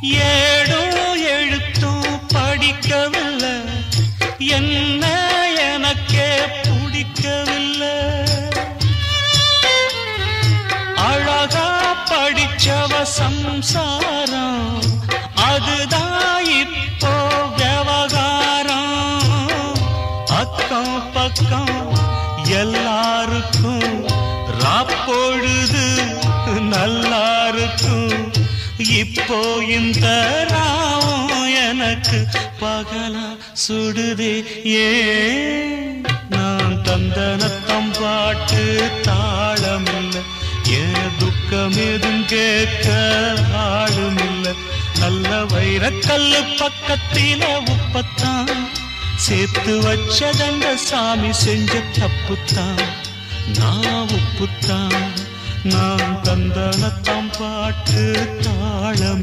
ஏடும் எழுத்தும் படிக்கவில்லை, என்ன எனக்கே பிடிக்கவில்லை. அழகா படிச்சவ சம்சாரம், அதுதான் இப்போ விவகாரம். அக்கம் பக்கம் எல்லாருக்கும் ராப்பொழுது நல்லா இருக்கும். இப்போ இந்த ராவம் எனக்கு பகலா சுடுதே. ஏன் நான் தந்தனத்தம் பாட்டு தாளமில்லை, ஏன் துக்கம் எதுவும் கேட்க ஆளுமில்லை. நல்ல வைரக்கல்லு பக்கத்தில உப்பத்தான் சேர்த்து வச்சதங்க சாமி செஞ்ச தப்புத்தான். நான் உப்புத்தான், நான் தந்தனத்தம் பாட்டு தாளம்.